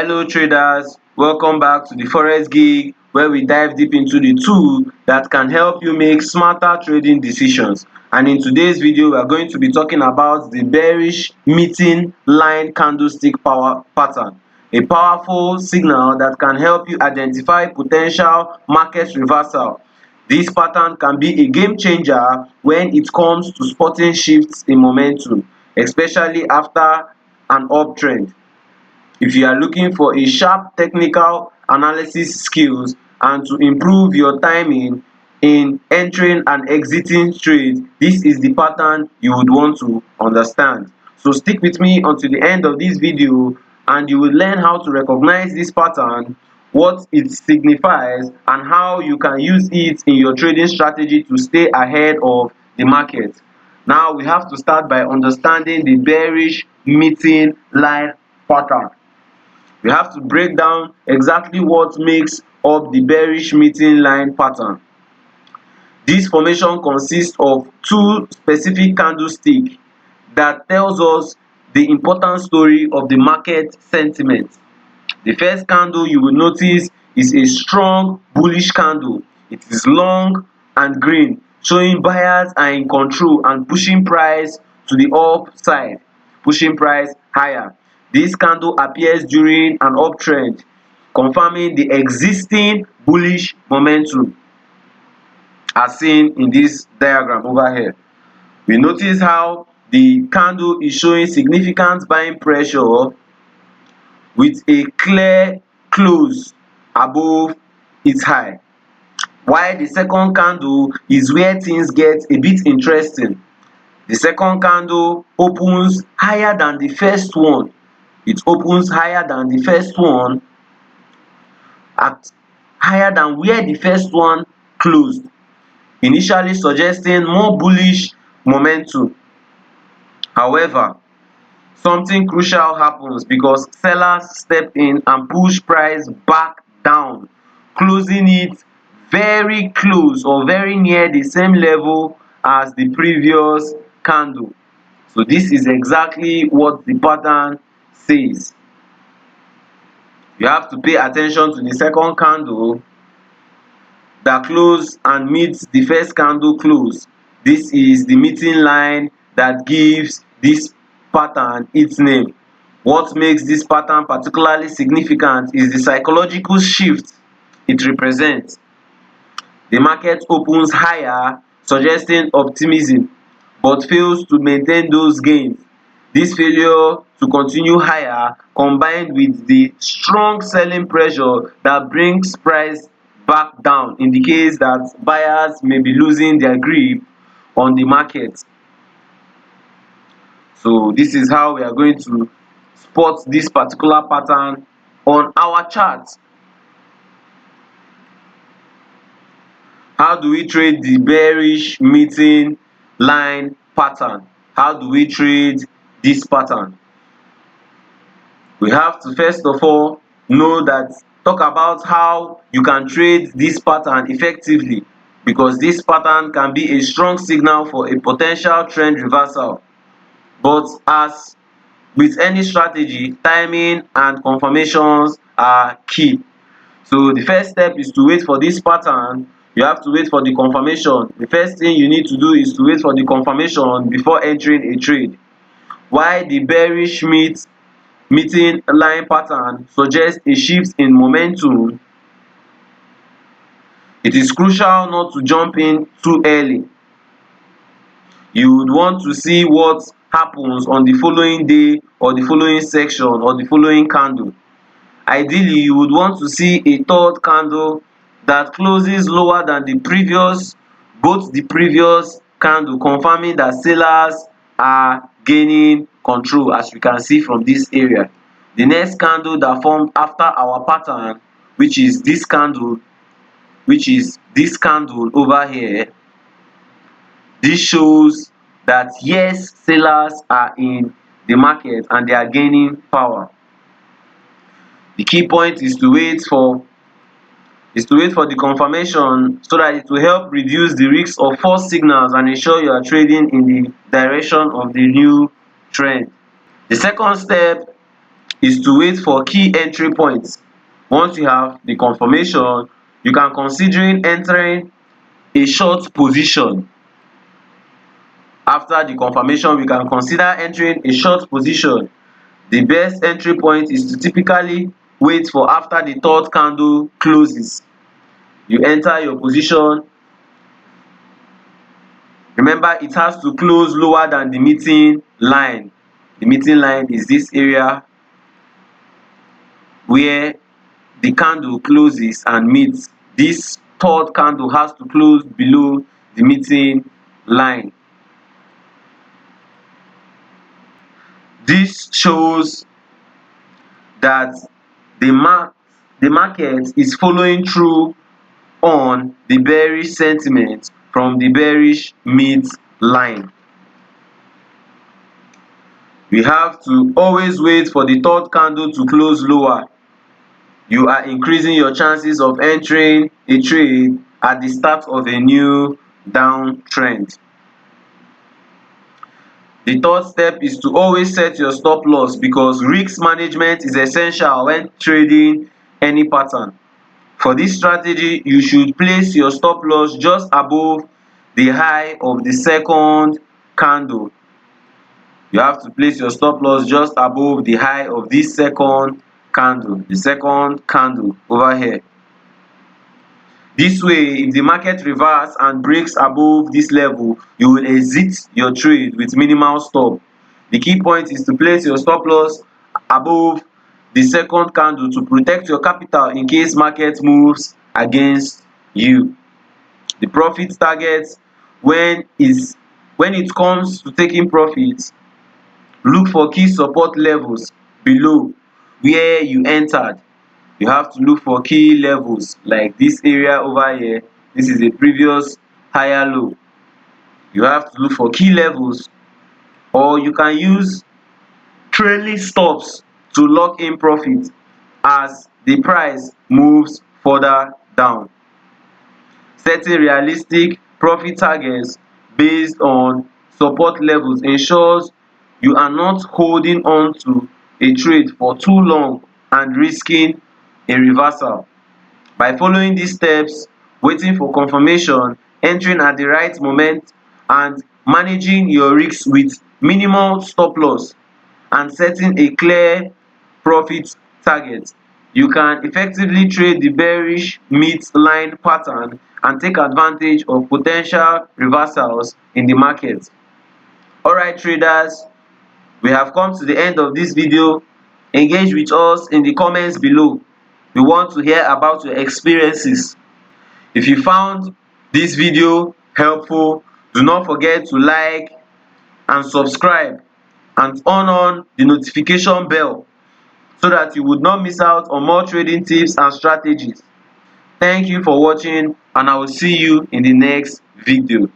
Hello traders, welcome back to the Forex gig where we dive deep into the tool that can help you make smarter trading decisions. And in today's video, we are going to be talking about the bearish meeting line candlestick power pattern, a powerful signal that can help you identify potential market reversal. This pattern can be a game changer when it comes to spotting shifts in momentum, especially after an uptrend. If you are looking for a sharp technical analysis skills and to improve your timing in entering and exiting trades, this is the pattern you would want to understand. So stick with me until the end of this video and you will learn how to recognize this pattern, what it signifies, and how you can use it in your trading strategy to stay ahead of the market. Now we have to start by understanding the bearish meeting line pattern. We have to break down exactly what makes up the bearish meeting line pattern. This formation consists of two specific candlesticks that tells us the important story of the market sentiment. The first candle you will notice is a strong bullish candle. It is long and green, showing buyers are in control and pushing price to the upside, pushing price higher. This candle appears during an uptrend, confirming the existing bullish momentum as seen in this diagram over here. We notice how the candle is showing significant buying pressure with a clear close above its high, while the second candle is where things get a bit interesting. The second candle opens higher than the first one. It opens higher than the first one, at higher than where the first one closed, initially suggesting more bullish momentum. However, something crucial happens because sellers step in and push price back down, closing it very close or very near the same level as the previous candle. So this is exactly what the pattern says. You have to pay attention to the second candle that close and meets the first candle close. This is the meeting line that gives this pattern its name. What makes this pattern particularly significant is the psychological shift it represents. The market opens higher, suggesting optimism, but fails to maintain those gains. This failure to continue higher, combined with the strong selling pressure that brings price back down, indicates that buyers may be losing their grip on the market. So this is how we are going to spot this particular pattern on our chart. How do we trade the bearish meeting line pattern? How do we trade this pattern? We have to first of all talk about how you can trade this pattern effectively, because this pattern can be a strong signal for a potential trend reversal. But as with any strategy, timing and confirmations are key. So the first step is to wait for this pattern. You have to wait for the confirmation. The first thing you need to do is to wait for the confirmation before entering a trade. While the bearish meeting line pattern suggests a shift in momentum, it is crucial not to jump in too early. You would want to see what happens on the following day or the following section or the following candle. Ideally, you would want to see a third candle that closes lower than both the previous candle, confirming that sellers are gaining control, as we can see from this area. The next candle that formed after our pattern, which is this candle over here, this shows that yes, sellers are in the market and they are gaining power. The key point is to wait for the confirmation so that it will help reduce the risk of false signals and ensure you are trading in the direction of the new trend. The second step is to wait for key entry points. Once you have the confirmation, you can consider entering a short position. After the confirmation, we can consider entering a short position. The best entry point is to typically wait for after the third candle closes. You enter your position. Remember, it has to close lower than the meeting line. The meeting line is this area where the candle closes and meets. This third candle has to close below the meeting line. This shows that the market is following through on the bearish sentiment from the bearish mid line. We have to always wait for the third candle to close lower. You are increasing your chances of entering a trade at the start of a new downtrend. The third step is to always set your stop loss, because risk management is essential when trading any pattern. For this strategy, you should place your stop loss just above the high of the second candle. You have to place your stop loss just above the high of this second candle, the second candle over here. This way, if the market reverses and breaks above this level, you will exit your trade with minimal stop. The key point is to place your stop loss above the second candle to protect your capital in case market moves against you. The profit target, when it comes to taking profits, look for key support levels below where you entered. You have to look for key levels like this area over here. This is a previous higher low. You have to look for key levels, or you can use trailing stops to lock in profit as the price moves further down. Setting realistic profit targets based on support levels ensures you are not holding on to a trade for too long and risking a reversal. By following these steps, waiting for confirmation, entering at the right moment, and managing your risks with minimal stop loss and setting a clear profit target, you can effectively trade the bearish mid-line pattern and take advantage of potential reversals in the market. Alright traders, we have come to the end of this video. Engage with us in the comments below. We want to hear about your experiences. If you found this video helpful, do not forget to like and subscribe and turn on the notification bell so that you would not miss out on more trading tips and strategies. Thank you for watching, and I will see you in the next video.